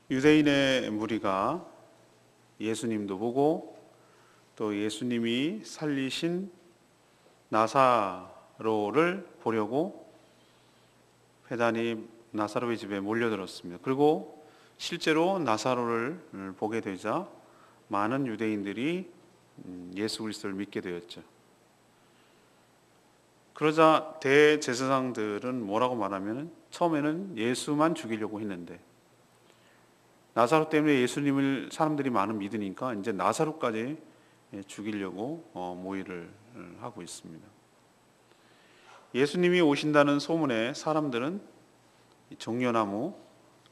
유대인의 무리가 예수님도 보고 또 예수님이 살리신 나사로를 보려고 회단이 나사로의 집에 몰려들었습니다. 그리고 실제로 나사로를 보게 되자 많은 유대인들이 예수 그리스도를 믿게 되었죠. 그러자 대제사장들은 뭐라고 말하면 처음에는 예수만 죽이려고 했는데 나사로 때문에 예수님을 사람들이 많은 믿으니까 이제 나사로까지 죽이려고 모의를 하고 있습니다. 예수님이 오신다는 소문에 사람들은 종려나무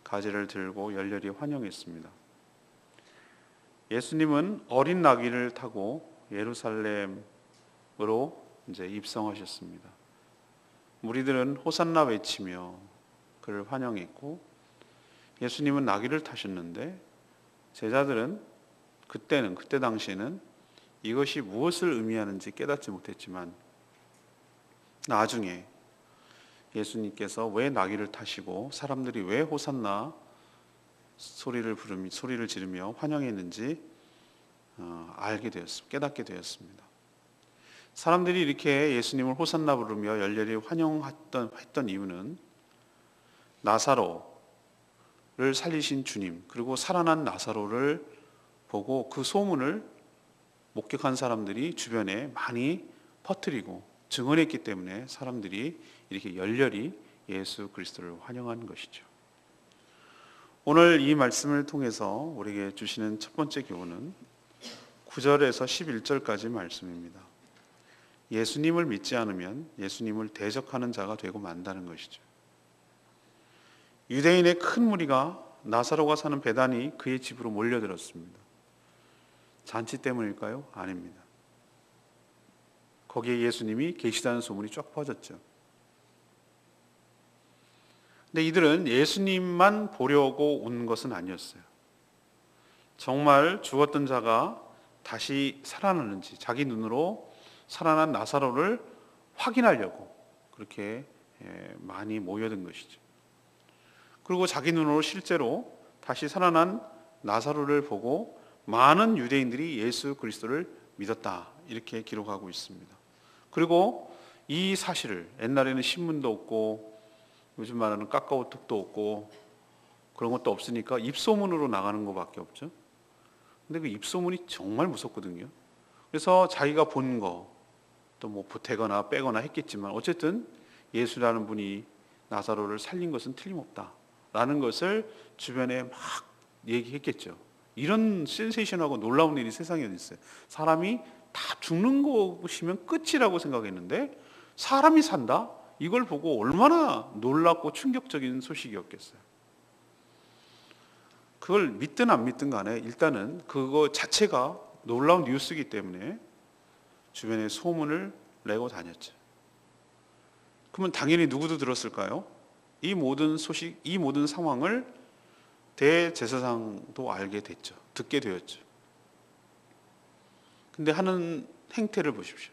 가지를 들고 열렬히 환영했습니다. 예수님은 어린 나귀를 타고 예루살렘으로 이제 입성하셨습니다. 무리들은 호산나 외치며 그를 환영했고 예수님은 나귀를 타셨는데 제자들은 그때 당시에는 이것이 무엇을 의미하는지 깨닫지 못했지만 나중에 예수님께서 왜 나귀를 타시고 사람들이 왜 호산나 소리를 지르며 환영했는지 깨닫게 되었습니다. 사람들이 이렇게 예수님을 호산나 부르며 열렬히 환영했던 이유는 나사로를 살리신 주님 그리고 살아난 나사로를 보고 그 소문을 목격한 사람들이 주변에 많이 퍼뜨리고 증언했기 때문에 사람들이 이렇게 열렬히 예수 그리스도를 환영한 것이죠. 오늘 이 말씀을 통해서 우리에게 주시는 첫 번째 교훈은 9절에서 11절까지 말씀입니다. 예수님을 믿지 않으면 예수님을 대적하는 자가 되고 만다는 것이죠. 유대인의 큰 무리가 나사로가 사는 베다니 그의 집으로 몰려들었습니다. 잔치 때문일까요? 아닙니다. 거기에 예수님이 계시다는 소문이 쫙 퍼졌죠. 근데 이들은 예수님만 보려고 온 것은 아니었어요. 정말 죽었던 자가 다시 살아나는지 자기 눈으로 살아난 나사로를 확인하려고 그렇게 많이 모여든 것이죠. 그리고 자기 눈으로 실제로 다시 살아난 나사로를 보고 많은 유대인들이 예수 그리스도를 믿었다 이렇게 기록하고 있습니다. 그리고 이 사실을 옛날에는 신문도 없고 요즘 말하는 카카오톡도 없고 그런 것도 없으니까 입소문으로 나가는 것밖에 없죠. 근데 그 입소문이 정말 무섭거든요. 그래서 자기가 본 거 또 뭐 보태거나 빼거나 했겠지만 어쨌든 예수라는 분이 나사로를 살린 것은 틀림없다라는 것을 주변에 막 얘기했겠죠. 이런 센세이션하고 놀라운 일이 세상에 어디 있어요. 사람이 다 죽는 것이면 끝이라고 생각했는데 사람이 산다? 이걸 보고 얼마나 놀랍고 충격적인 소식이었겠어요. 그걸 믿든 안 믿든 간에 일단은 그거 자체가 놀라운 뉴스이기 때문에 주변에 소문을 내고 다녔죠. 그러면 당연히 누구도 들었을까요? 이 모든 소식, 이 모든 상황을 대제사장도 알게 됐죠. 듣게 되었죠. 근데 하는 행태를 보십시오.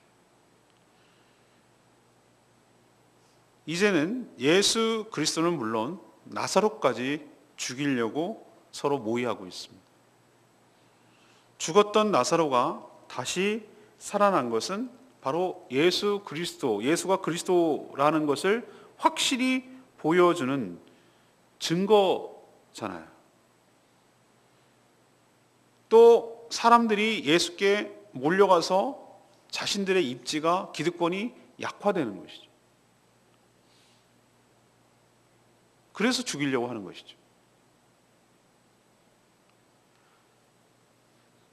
이제는 예수 그리스도는 물론 나사로까지 죽이려고 서로 모의하고 있습니다. 죽었던 나사로가 다시 살아난 것은 바로 예수 그리스도, 예수가 그리스도라는 것을 확실히 보여주는 증거잖아요. 또 사람들이 예수께 몰려가서 자신들의 입지가 기득권이 약화되는 것이죠. 그래서 죽이려고 하는 것이죠.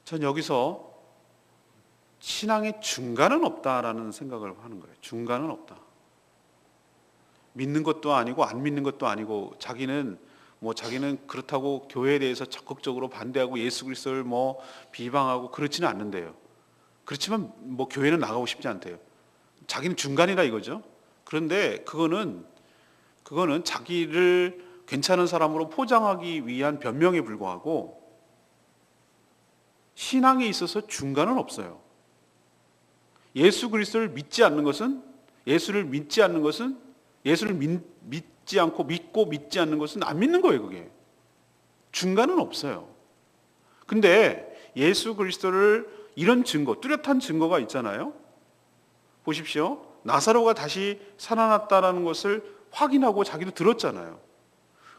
전 여기서 신앙의 중간은 없다라는 생각을 하는 거예요. 중간은 없다. 믿는 것도 아니고 안 믿는 것도 아니고 자기는 그렇다고 교회에 대해서 적극적으로 반대하고 예수 그리스도를 비방하고 그렇지는 않는데요. 그렇지만 교회는 나가고 싶지 않대요. 자기는 중간이라 이거죠. 그런데 그거는 자기를 괜찮은 사람으로 포장하기 위한 변명에 불과하고 신앙에 있어서 중간은 없어요. 예수 그리스도를 믿지 않는 것은 예수를 믿지 않고 믿고 믿지 않는 것은 안 믿는 거예요. 그게 중간은 없어요. 근데 예수 그리스도를 이런 증거, 뚜렷한 증거가 있잖아요. 보십시오. 나사로가 다시 살아났다는 것을 확인하고 자기도 들었잖아요.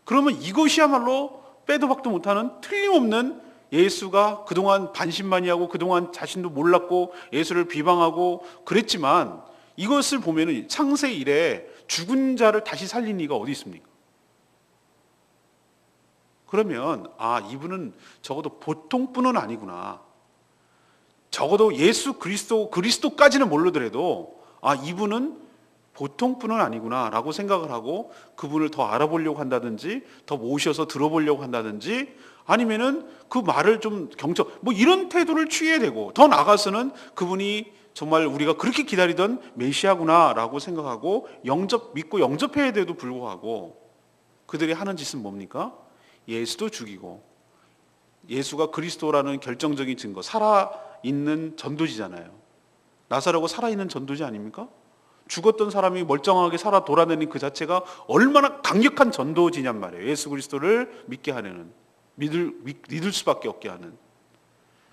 그러면 이것이야말로 빼도 박도 못하는 틀림없는 예수가 그동안 반신반의하고 그동안 자신도 몰랐고 예수를 비방하고 그랬지만 이것을 보면은 창세 이래 죽은 자를 다시 살린 이가 어디 있습니까? 그러면 이분은 적어도 보통 분은 아니구나. 적어도 예수 그리스도까지는 모르더라도 이분은 보통 분은 아니구나라고 생각을 하고 그분을 더 알아보려고 한다든지 더 모셔서 들어보려고 한다든지 아니면은 그 말을 좀 뭐 이런 태도를 취해야 되고 더 나아가서는 그분이 정말 우리가 그렇게 기다리던 메시아구나라고 생각하고 믿고 영접해야 돼도 불구하고 그들이 하는 짓은 뭡니까? 예수도 죽이고 예수가 그리스도라는 결정적인 증거, 살아있는 전도지잖아요. 나사로가 살아있는 전도지 아닙니까? 죽었던 사람이 멀쩡하게 살아 돌아다니는 그 자체가 얼마나 강력한 전도지냔 말이에요. 예수 그리스도를 믿게 하려는, 믿을 수밖에 없게 하는.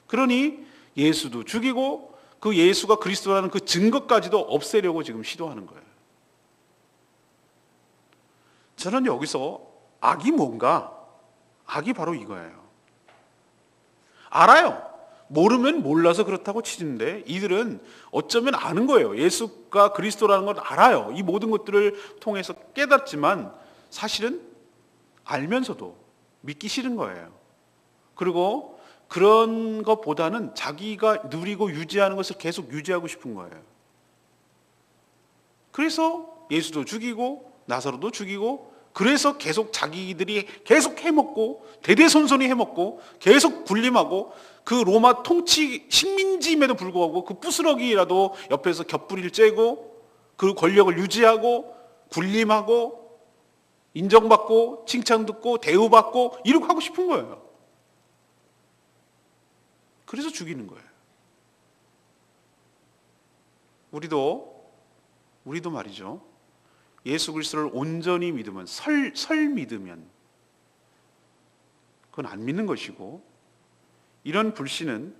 그러니 예수도 죽이고 그 예수가 그리스도라는 그 증거까지도 없애려고 지금 시도하는 거예요. 저는 여기서 악이 뭔가? 악이 바로 이거예요. 알아요. 모르면 몰라서 그렇다고 치는데 이들은 어쩌면 아는 거예요. 예수가 그리스도라는 걸 알아요. 이 모든 것들을 통해서 깨닫지만 사실은 알면서도 믿기 싫은 거예요. 그리고 그런 것보다는 자기가 누리고 유지하는 것을 계속 유지하고 싶은 거예요. 그래서 예수도 죽이고 나사로도 죽이고 그래서 계속 자기들이 계속 해먹고 대대손손이 해먹고 계속 군림하고 그 로마 통치 식민지임에도 불구하고 그 부스러기라도 옆에서 곁부리를 째고 그 권력을 유지하고 군림하고 인정받고 칭찬듣고 대우받고 이렇게 하고 싶은 거예요. 그래서 죽이는 거예요. 우리도 말이죠. 예수 그리스도를 온전히 믿으면 설 믿으면 그건 안 믿는 것이고 이런 불신은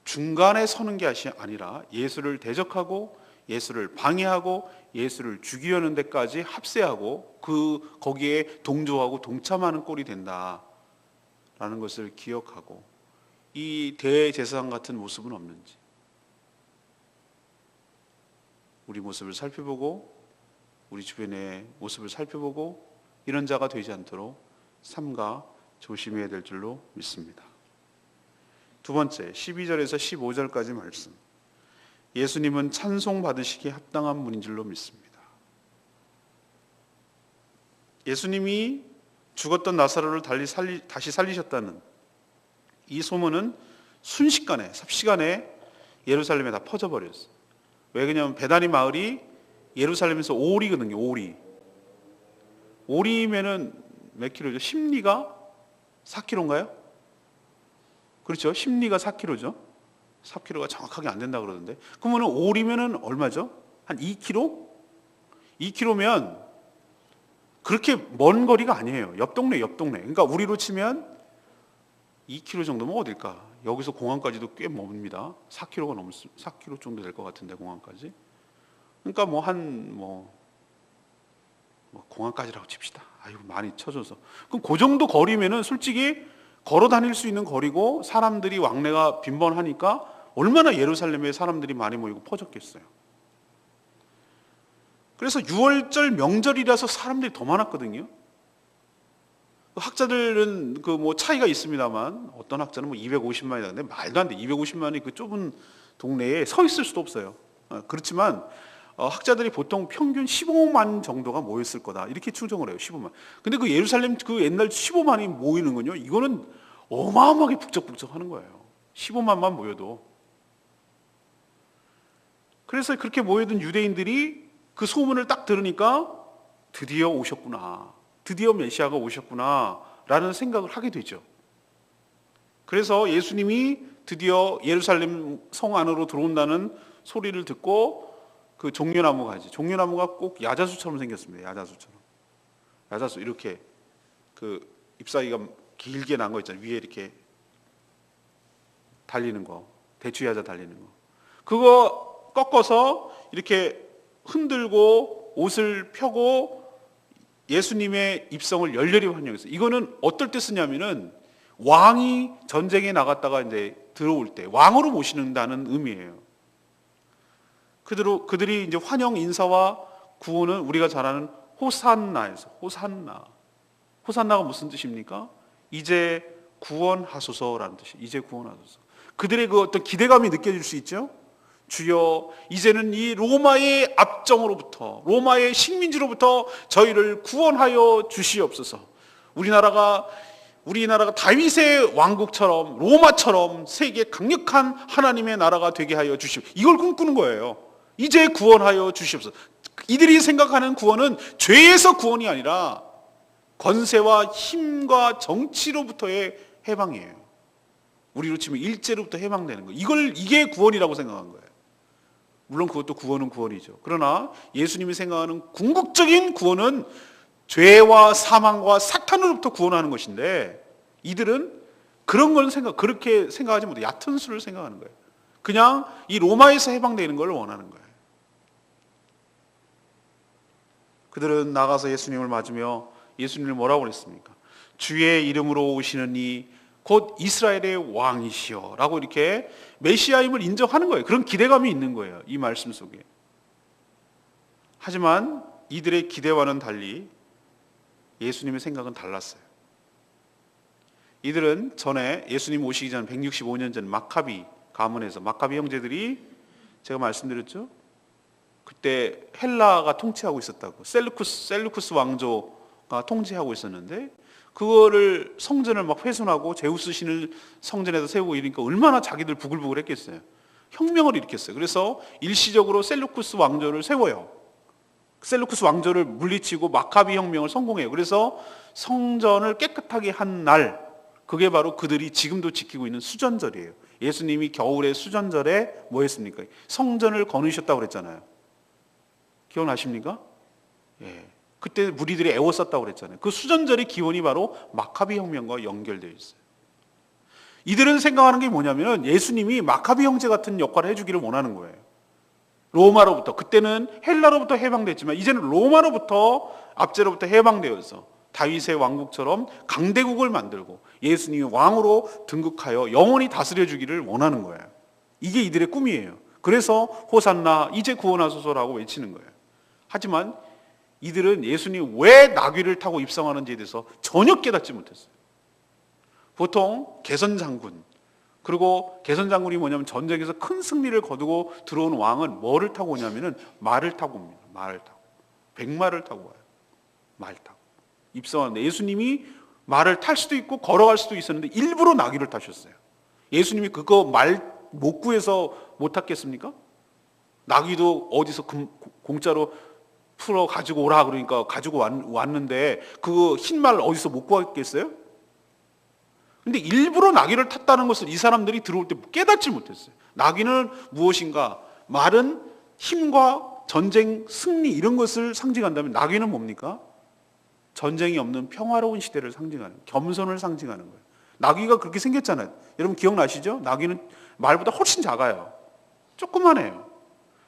중간에 서는 게 아니라 예수를 대적하고 예수를 방해하고 예수를 죽이려는 데까지 합세하고 거기에 동조하고 동참하는 꼴이 된다라는 것을 기억하고 이 대제사장 같은 모습은 없는지 우리 모습을 살펴보고 우리 주변의 모습을 살펴보고 이런 자가 되지 않도록 삼가 조심해야 될 줄로 믿습니다. 두 번째, 12절에서 15절까지 말씀. 예수님은 찬송받으시기에 합당한 분인 줄로 믿습니다. 예수님이 죽었던 나사로를 다시 살리셨다는 이 소문은 순식간에, 삽시간에 예루살렘에 다 퍼져버렸어요. 왜 그러냐면 베다니 마을이 예루살렘에서 5리거든요. 5리면은 몇 킬로죠? 10리가 4킬로인가요? 그렇죠. 10리가 4킬로죠. 4킬로가 정확하게 안 된다 그러던데. 그러면 5리면은 얼마죠? 한 2킬로? 2킬로면 그렇게 먼 거리가 아니에요. 옆 동네. 그러니까 우리로 치면 2킬로 정도면 어딜까? 여기서 공항까지도 꽤 멉니다. 4킬로 정도 될 것 같은데 공항까지. 그러니까 공항까지라고 칩시다. 많이 쳐줘서. 그럼 그 정도 거리면은 솔직히 걸어 다닐 수 있는 거리고 사람들이 왕래가 빈번하니까 얼마나 예루살렘에 사람들이 많이 모이고 퍼졌겠어요. 그래서 6월절 명절이라서 사람들이 더 많았거든요. 학자들은 차이가 있습니다만 어떤 학자는 250만이다. 근데 말도 안 돼. 250만이 그 좁은 동네에 서 있을 수도 없어요. 그렇지만 학자들이 보통 평균 15만 정도가 모였을 거다 이렇게 추정을 해요. 15만. 근데 그 예루살렘 그 옛날 15만이 모이는 건요, 이거는 어마어마하게 북적북적하는 거예요. 15만만 모여도. 그래서 그렇게 모여든 유대인들이 그 소문을 딱 들으니까 드디어 오셨구나, 드디어 메시아가 오셨구나 라는 생각을 하게 되죠. 그래서 예수님이 드디어 예루살렘 성 안으로 들어온다는 소리를 듣고 그 종려나무가 꼭 야자수처럼 생겼습니다. 야자수 이렇게 그 잎사귀가 길게 난 거 있잖아요. 위에 이렇게 달리는 거, 대추야자 달리는 거. 그거 꺾어서 이렇게 흔들고 옷을 펴고 예수님의 입성을 열렬히 환영했어요. 이거는 어떨 때 쓰냐면은 왕이 전쟁에 나갔다가 이제 들어올 때 왕으로 모시는다는 의미예요. 그들이 이제 환영 인사와 구호는 우리가 잘 아는 호산나에서 호산나. 호산나가 무슨 뜻입니까? 이제 구원하소서라는 뜻이에요. 이제 구원하소서. 그들의 그 어떤 기대감이 느껴질 수 있죠? 주여, 이제는 이 로마의 압정으로부터, 로마의 식민지로부터 저희를 구원하여 주시옵소서. 우리나라가 다윗의 왕국처럼, 로마처럼 세계 강력한 하나님의 나라가 되게 하여 주시옵소서. 이걸 꿈꾸는 거예요. 이제 구원하여 주시옵소서. 이들이 생각하는 구원은 죄에서 구원이 아니라 권세와 힘과 정치로부터의 해방이에요. 우리로 치면 일제로부터 해방되는 거. 이게 구원이라고 생각한 거예요. 물론 그것도 구원은 구원이죠. 그러나 예수님이 생각하는 궁극적인 구원은 죄와 사망과 사탄으로부터 구원하는 것인데, 이들은 그런 걸 그렇게 생각하지 못해 얕은 수를 생각하는 거예요. 그냥 이 로마에서 해방되는 걸 원하는 거예요. 그들은 나가서 예수님을 맞으며 예수님을 뭐라고 그랬습니까? 주의 이름으로 오시는 이 곧 이스라엘의 왕이시여 라고 이렇게 메시아임을 인정하는 거예요. 그런 기대감이 있는 거예요. 이 말씀 속에. 하지만 이들의 기대와는 달리 예수님의 생각은 달랐어요. 이들은 전에 예수님 오시기 전 165년 전 마카비 가문에서 마카비 형제들이 제가 말씀드렸죠. 그때 헬라가 통치하고 있었다고. 셀루쿠스 왕조가 통치하고 있었는데 그거를 성전을 막 훼손하고 제우스 신을 성전에서 세우고 이러니까 얼마나 자기들 부글부글 했겠어요. 혁명을 일으켰어요. 그래서 일시적으로 셀루쿠스 왕조를 세워요. 셀루쿠스 왕조를 물리치고 마카비 혁명을 성공해요. 그래서 성전을 깨끗하게 한 날, 그게 바로 그들이 지금도 지키고 있는 수전절이에요. 예수님이 겨울에 수전절에 뭐 했습니까? 성전을 거느셨다고 그랬잖아요. 기억나십니까? 예. 그때 무리들이 애워쌌다고 그랬잖아요. 그 수전절의 기원이 바로 마카비 혁명과 연결되어 있어요. 이들은 생각하는 게 뭐냐면 예수님이 마카비 형제 같은 역할을 해주기를 원하는 거예요. 로마로부터, 그때는 헬라로부터 해방됐지만 이제는 로마로부터, 압제로부터 해방되어서 다윗의 왕국처럼 강대국을 만들고 예수님이 왕으로 등극하여 영원히 다스려 주기를 원하는 거예요. 이게 이들의 꿈이에요. 그래서 호산나 이제 구원하소서라고 외치는 거예요. 하지만 이들은 예수님이 왜 나귀를 타고 입성하는지에 대해서 전혀 깨닫지 못했어요. 보통 개선장군, 그리고 개선장군이 뭐냐면 전쟁에서 큰 승리를 거두고 들어온 왕은 뭐를 타고 오냐면은 말을 타고 옵니다. 말을 타고. 백마를 타고 와요. 말 타고. 입성하는데 예수님이 말을 탈 수도 있고 걸어갈 수도 있었는데 일부러 나귀를 타셨어요. 예수님이 그거 말 못 구해서 못 탔겠습니까? 나귀도 어디서 공짜로 풀어 가지고 오라 그러니까 가지고 왔는데 그 흰 말 어디서 못 구하겠어요? 근데 일부러 나귀를 탔다는 것을 이 사람들이 들어올 때 깨닫지 못했어요. 나귀는 무엇인가? 말은 힘과 전쟁, 승리 이런 것을 상징한다면 나귀는 뭡니까? 전쟁이 없는 평화로운 시대를 상징하는, 겸손을 상징하는 거예요. 나귀가 그렇게 생겼잖아요. 여러분 기억나시죠? 나귀는 말보다 훨씬 작아요. 조그만해요.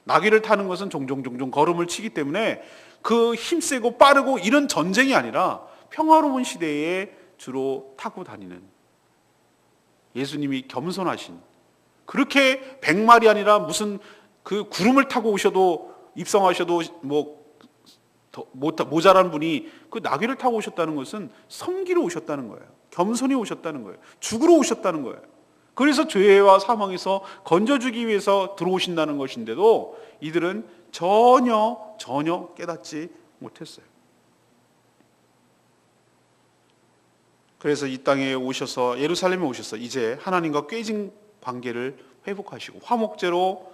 나귀를 타는 것은 종종 걸음을 치기 때문에 그 힘세고 빠르고 이런 전쟁이 아니라 평화로운 시대에 주로 타고 다니는, 예수님이 겸손하신, 그렇게 100마리 아니라 무슨 그 구름을 타고 오셔도 입성하셔도 뭐 모자란 분이 그 나귀를 타고 오셨다는 것은 섬기러 오셨다는 거예요. 겸손히 오셨다는 거예요. 죽으러 오셨다는 거예요. 그래서 죄와 사망에서 건져주기 위해서 들어오신다는 것인데도 이들은 전혀 깨닫지 못했어요. 그래서 이 땅에 오셔서, 예루살렘에 오셔서 이제 하나님과 꾀진 관계를 회복하시고 화목제로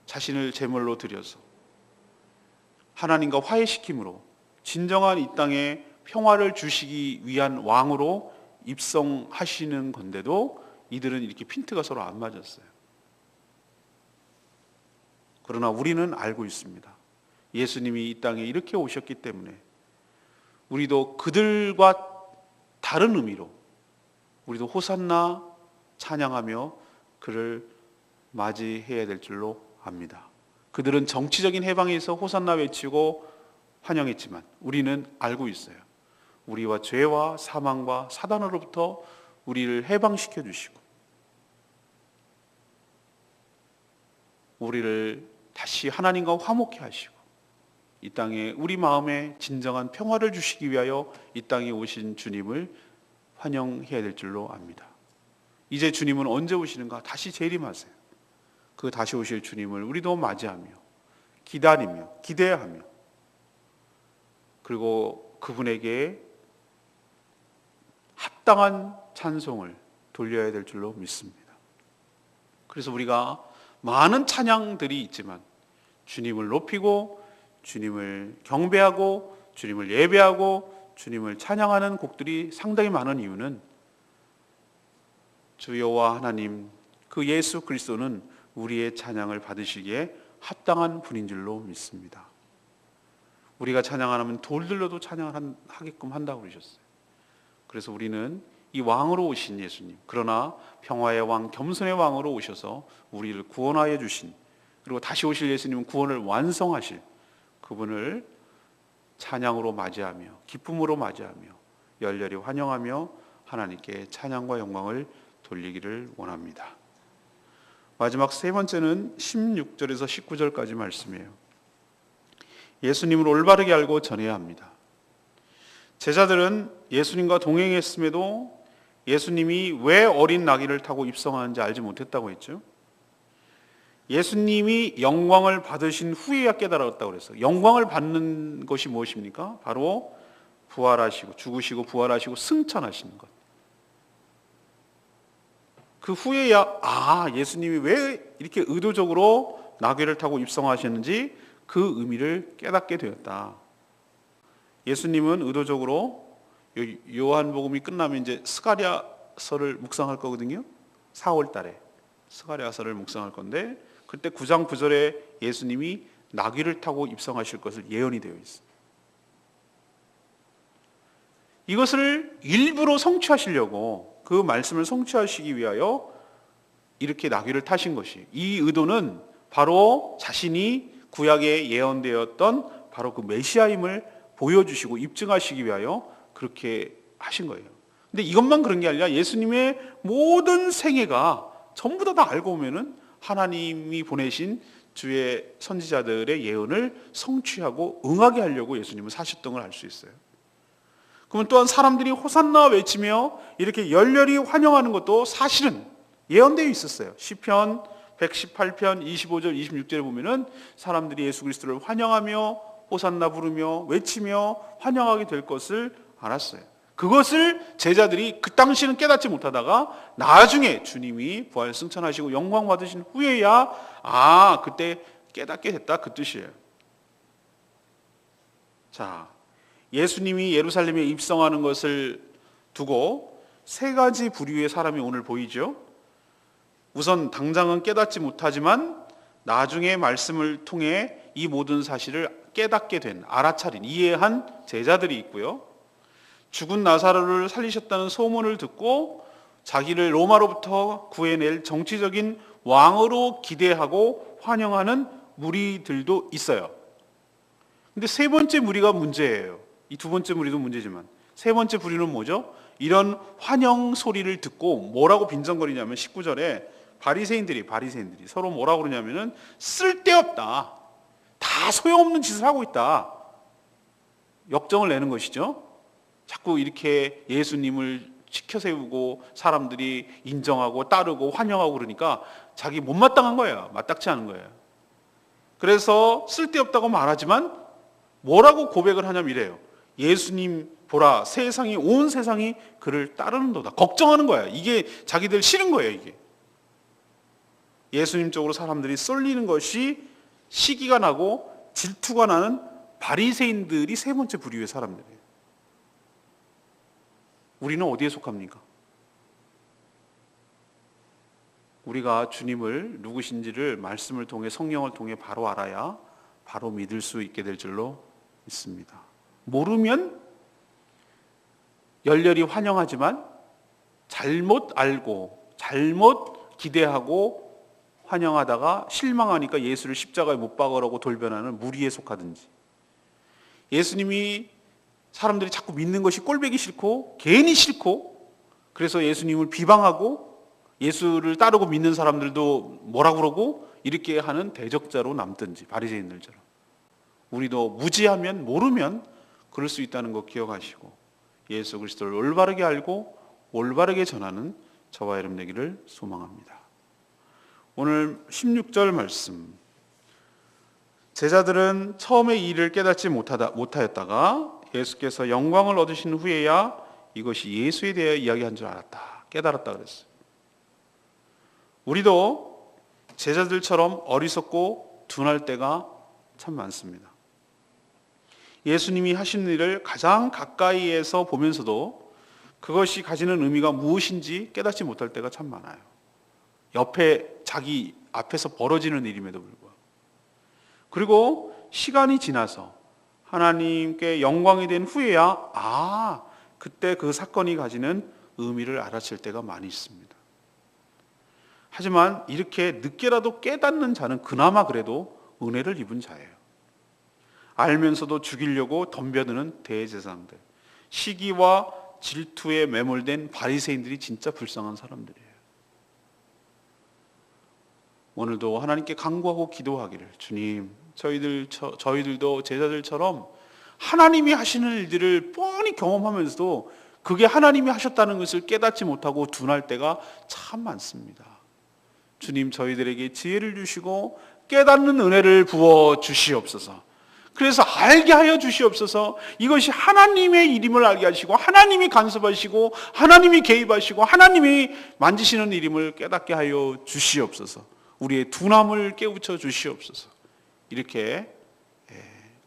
자신을 제물로 드려서 하나님과 화해시킴으로 진정한 이 땅에 평화를 주시기 위한 왕으로 입성하시는 건데도 이들은 이렇게 핀트가 서로 안 맞았어요. 그러나 우리는 알고 있습니다. 예수님이 이 땅에 이렇게 오셨기 때문에 우리도 그들과 다른 의미로 우리도 호산나 찬양하며 그를 맞이해야 될 줄로 압니다. 그들은 정치적인 해방에서 호산나 외치고 환영했지만 우리는 알고 있어요. 우리와 죄와 사망과 사단으로부터 우리를 해방시켜 주시고 우리를 다시 하나님과 화목케 하시고 이 땅에 우리 마음에 진정한 평화를 주시기 위하여 이 땅에 오신 주님을 환영해야 될 줄로 압니다. 이제 주님은 언제 오시는가? 다시 재림하세요. 그 다시 오실 주님을 우리도 맞이하며 기다리며 기대하며 그리고 그분에게 합당한 찬송을 돌려야 될 줄로 믿습니다. 그래서 우리가 많은 찬양들이 있지만 주님을 높이고 주님을 경배하고 주님을 예배하고 주님을 찬양하는 곡들이 상당히 많은 이유는 주여와 하나님 그 예수 그리스도는 우리의 찬양을 받으시기에 합당한 분인 줄로 믿습니다. 우리가 찬양 안 하면 돌들로도 찬양을 하게끔 한다고 그러셨어요. 그래서 우리는 이 왕으로 오신 예수님, 그러나 평화의 왕, 겸손의 왕으로 오셔서 우리를 구원하여 주신, 그리고 다시 오실 예수님은 구원을 완성하실 그분을 찬양으로 맞이하며 기쁨으로 맞이하며 열렬히 환영하며 하나님께 찬양과 영광을 돌리기를 원합니다. 마지막 세 번째는 16절에서 19절까지 말씀이에요. 예수님을 올바르게 알고 전해야 합니다. 제자들은 예수님과 동행했음에도 예수님이 왜 어린 나귀를 타고 입성하는지 알지 못했다고 했죠. 예수님이 영광을 받으신 후에야 깨달았다고 그랬어요. 영광을 받는 것이 무엇입니까? 바로 부활하시고 죽으시고 부활하시고 승천하시는 것. 그 후에야 예수님이 왜 이렇게 의도적으로 나귀를 타고 입성하셨는지 그 의미를 깨닫게 되었다. 예수님은 의도적으로 요한복음이 끝나면 이제 스가랴서를 묵상할 거거든요. 4월 달에 스가랴서를 묵상할 건데 그때 9장 9절에 예수님이 나귀를 타고 입성하실 것을 예언이 되어 있습니다. 이것을 일부러 성취하시려고 그 말씀을 성취하시기 위하여 이렇게 나귀를 타신 것이, 이 의도는 바로 자신이 구약에 예언되었던 바로 그 메시아임을 보여주시고 입증하시기 위하여 그렇게 하신 거예요. 근데 이것만 그런 게 아니라 예수님의 모든 생애가 전부 다 알고 보면은 하나님이 보내신 주의 선지자들의 예언을 성취하고 응하게 하려고 예수님은 사셨던 걸 알 수 있어요. 그러면 또한 사람들이 호산나 외치며 이렇게 열렬히 환영하는 것도 사실은 예언되어 있었어요. 시편 118편 25절 26절에 보면은 사람들이 예수 그리스도를 환영하며 호산나 부르며 외치며 환영하게 될 것을 알았어요. 그것을 제자들이 그 당시는 깨닫지 못하다가 나중에 주님이 부활 승천하시고 영광 받으신 후에야 그때 깨닫게 됐다, 그 뜻이에요. 자, 예수님이 예루살렘에 입성하는 것을 두고 세 가지 부류의 사람이 오늘 보이죠. 우선 당장은 깨닫지 못하지만 나중에 말씀을 통해 이 모든 사실을 깨닫게 된, 알아차린, 이해한 제자들이 있고요. 죽은 나사로를 살리셨다는 소문을 듣고 자기를 로마로부터 구해낼 정치적인 왕으로 기대하고 환영하는 무리들도 있어요. 근데 세 번째 무리가 문제예요. 이 두 번째 무리도 문제지만 세 번째 부류는 뭐죠? 이런 환영 소리를 듣고 뭐라고 빈정거리냐면 19절에 바리새인들이 서로 뭐라고 그러냐면은 쓸데없다, 다 소용없는 짓을 하고 있다, 역정을 내는 것이죠. 자꾸 이렇게 예수님을 지켜 세우고 사람들이 인정하고 따르고 환영하고 그러니까 자기 못마땅한 거예요. 마땅치 않은 거예요. 그래서 쓸데없다고 말하지만 뭐라고 고백을 하냐면 이래요. 예수님 보라, 온 세상이 그를 따르는도다. 걱정하는 거야. 이게 자기들 싫은 거예요. 이게 예수님 쪽으로 사람들이 쏠리는 것이 시기가 나고 질투가 나는 바리새인들이 세 번째 부류의 사람들이에요. 우리는 어디에 속합니까? 우리가 주님을 누구신지를 말씀을 통해, 성령을 통해 바로 알아야 바로 믿을 수 있게 될 줄로 믿습니다. 모르면 열렬히 환영하지만 잘못 알고 잘못 기대하고 환영하다가 실망하니까 예수를 십자가에 못 박으라고 돌변하는 무리에 속하든지, 예수님이 사람들이 자꾸 믿는 것이 꼴보기 싫고 괜히 싫고 그래서 예수님을 비방하고 예수를 따르고 믿는 사람들도 뭐라 그러고 이렇게 하는 대적자로 남든지, 바리새인들처럼 우리도 무지하면 모르면 그럴 수 있다는 거 기억하시고 예수 그리스도를 올바르게 알고 올바르게 전하는 저와 여러분 되기를 소망합니다. 오늘 16절 말씀, 제자들은 처음에 이 일을 깨닫지 못하였다가 예수께서 영광을 얻으신 후에야 이것이 예수에 대해 이야기한 줄 알았다, 깨달았다 그랬어요. 우리도 제자들처럼 어리석고 둔할 때가 참 많습니다. 예수님이 하신 일을 가장 가까이에서 보면서도 그것이 가지는 의미가 무엇인지 깨닫지 못할 때가 참 많아요. 옆에 자기 앞에서 벌어지는 일임에도 불구하고. 그리고 시간이 지나서 하나님께 영광이 된 후에야 그때 그 사건이 가지는 의미를 알았을 때가 많이 있습니다. 하지만 이렇게 늦게라도 깨닫는 자는 그나마 그래도 은혜를 입은 자예요. 알면서도 죽이려고 덤벼드는 대제사장들, 시기와 질투에 매몰된 바리새인들이 진짜 불쌍한 사람들이에요. 오늘도 하나님께 간구하고 기도하기를, 주님, 저희들도 제자들처럼 하나님이 하시는 일들을 뻔히 경험하면서도 그게 하나님이 하셨다는 것을 깨닫지 못하고 둔할 때가 참 많습니다. 주님, 저희들에게 지혜를 주시고 깨닫는 은혜를 부어 주시옵소서. 그래서 알게 하여 주시옵소서. 이것이 하나님의 일임을 알게 하시고 하나님이 간섭하시고 하나님이 개입하시고 하나님이 만지시는 일임을 깨닫게 하여 주시옵소서. 우리의 둔함을 깨우쳐 주시옵소서. 이렇게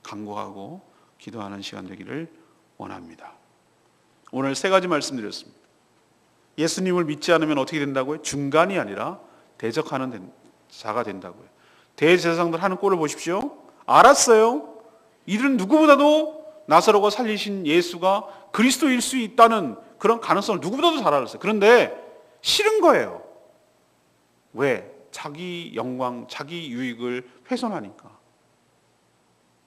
간구하고 기도하는 시간 되기를 원합니다. 오늘 세 가지 말씀드렸습니다. 예수님을 믿지 않으면 어떻게 된다고요? 중간이 아니라 대적하는 자가 된다고요. 대제사장들 하는 꼴을 보십시오. 알았어요. 이들은 누구보다도 나사로가 살리신 예수가 그리스도일 수 있다는 그런 가능성을 누구보다도 잘 알았어요. 그런데 싫은 거예요. 왜? 자기 영광, 자기 유익을 훼손하니까.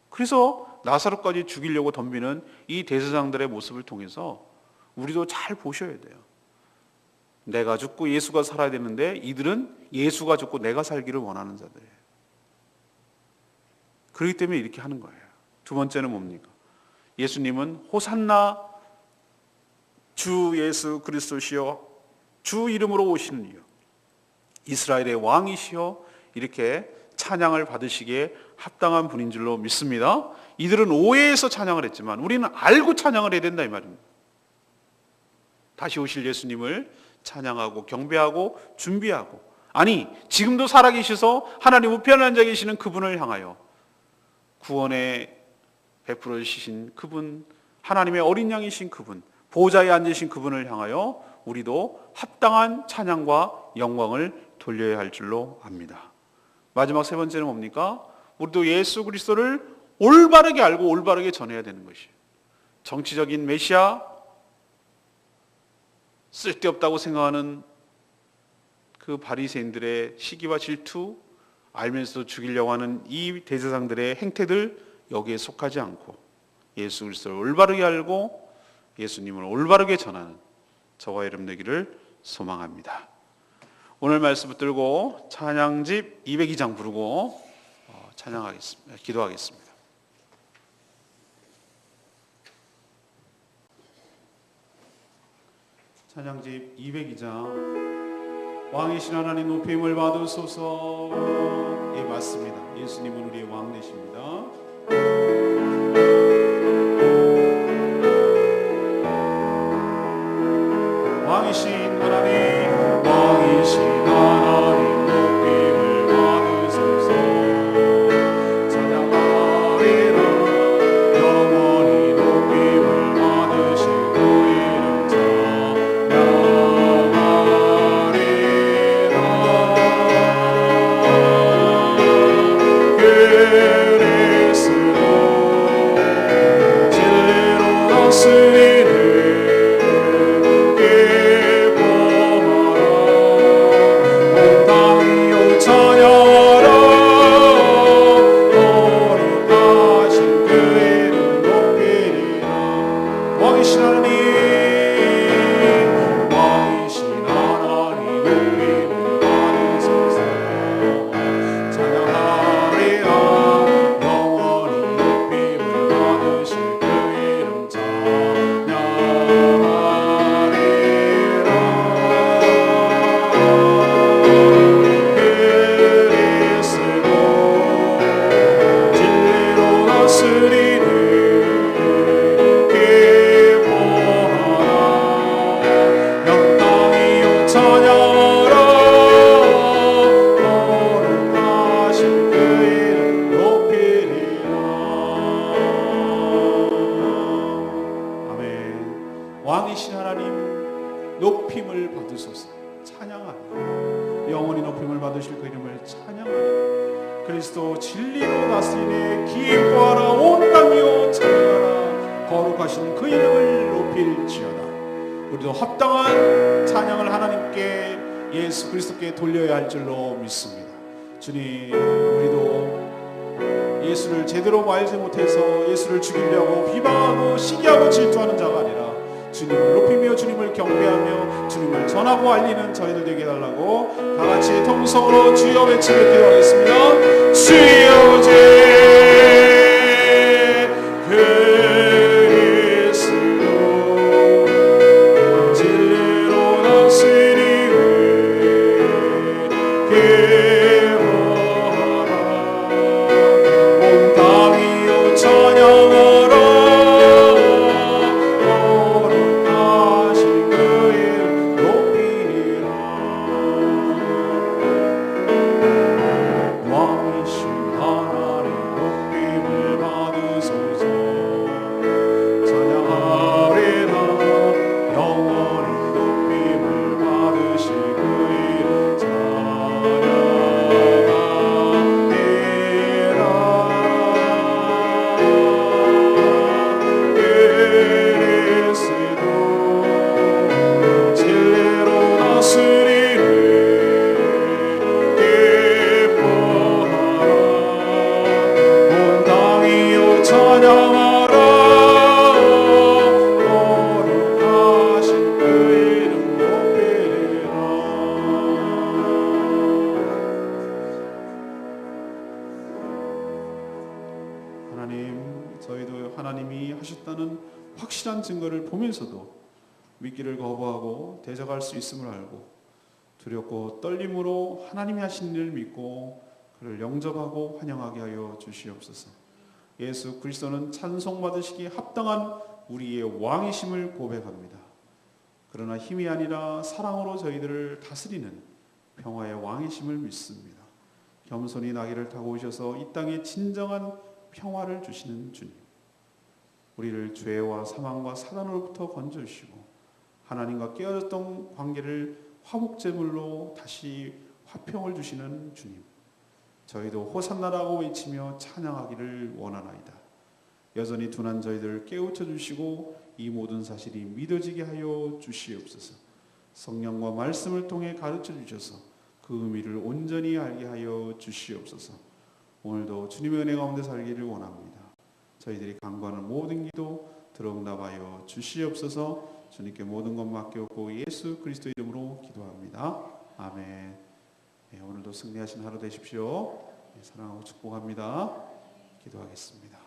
그래서 나사로까지 죽이려고 덤비는 이 대제사장들의 모습을 통해서 우리도 잘 보셔야 돼요. 내가 죽고 예수가 살아야 되는데 이들은 예수가 죽고 내가 살기를 원하는 자들이에요. 그렇기 때문에 이렇게 하는 거예요. 두 번째는 뭡니까? 예수님은 호산나 주 예수 그리스도시여, 주 이름으로 오시는 이여, 이스라엘의 왕이시여, 이렇게 찬양을 받으시기에 합당한 분인 줄로 믿습니다. 이들은 오해해서 찬양을 했지만 우리는 알고 찬양을 해야 된다 이 말입니다. 다시 오실 예수님을 찬양하고 경배하고 준비하고, 아니 지금도 살아계셔서 하나님 우편에 앉아 계시는 그분을 향하여 구원에 베풀어 주신 그분, 하나님의 어린 양이신 그분, 보좌에 앉으신 그분을 향하여 우리도 합당한 찬양과 영광을 돌려야 할 줄로 압니다. 마지막 세 번째는 뭡니까? 우리도 예수 그리스도를 올바르게 알고 올바르게 전해야 되는 것이에요. 정치적인 메시아, 쓸데없다고 생각하는 그 바리새인들의 시기와 질투, 알면서도 죽이려고 하는 이 대제사장들의 행태들, 여기에 속하지 않고 예수 그리스도를 올바르게 알고 예수님을 올바르게 전하는 저와 여러분 되기를 소망합니다. 오늘 말씀 붙들고 찬양집 202장 부르고 찬양하겠습니다. 기도하겠습니다. 찬양집 202장, 왕이신 하나님 높임을 받으소서. 예, 맞습니다. 예수님은 우리의 왕 되십니다. 왕이신 하나님, 왕이신 하나님 높임을 받으소서. 찬양하리라, 영원히 높임을 받으신 그 이름 찬양하리라. 그리스도 진리로 다스리는 높임을 받으소서. 찬양하리. 영원히 높임을 받으실 그 이름을 찬양하리. 그리스도 진리로 다스리네. 기뻐하라 온 땅이여 찬양하라. 거룩하신 그 이름을 높일지어다. 우리도 합당한 찬양을 하나님께 예수 그리스도께 돌려야 할 줄로 믿습니다. 주님, 우리도 예수를 제대로 알지 못해서 예수를 죽이려고 비방하고 시기하고 질투하는 자가 아니라 주님을 높이며 주님을 경배하며 주님을 전하고 알리는 저희들 되게 해달라고 다 같이 통성으로 주여 외치며 기도하겠습니다. 주여 제 그리스도 진리로 다스리네. 온 땅이여 찬양하라. 거룩하신 그 이름 높이라. 왕이신 하나님 높임을 받으소서. 찬양하리라. 영원히 높임을 받으실 그 이름 찬양하라. 거룩하신 그 이름 높이라. 하나님, 저희도 하나님이 하셨다는 확실한 증거를 보면서도 믿기를 거부하고 대적할 수 있음을 알고 두렵고 떨림으로 하나님이 하신 일을 믿고 그를 영접하고 환영하게 하여 주시옵소서. 예수 그리스도는 찬송받으시기에 합당한 우리의 왕이심을 고백합니다. 그러나 힘이 아니라 사랑으로 저희들을 다스리는 평화의 왕이심을 믿습니다. 겸손히 나귀를 타고 오셔서 이 땅에 진정한 평화를 주시는 주님, 우리를 죄와 사망과 사단으로부터 건져주시고 하나님과 깨어졌던 관계를 화목제물로 다시 화평을 주시는 주님, 저희도 호산나라고 외치며 찬양하기를 원하나이다. 여전히 둔한 저희들을 깨우쳐 주시고 이 모든 사실이 믿어지게 하여 주시옵소서. 성령과 말씀을 통해 가르쳐 주셔서 그 의미를 온전히 알게 하여 주시옵소서. 오늘도 주님의 은혜 가운데 살기를 원합니다. 저희들이 간구하는 모든 기도 들어응답하여 주시옵소서. 주님께 모든 것 맡겼고 예수 그리스도 이름으로 기도합니다. 아멘. 네, 오늘도 승리하신 하루 되십시오. 네, 사랑하고 축복합니다. 기도하겠습니다.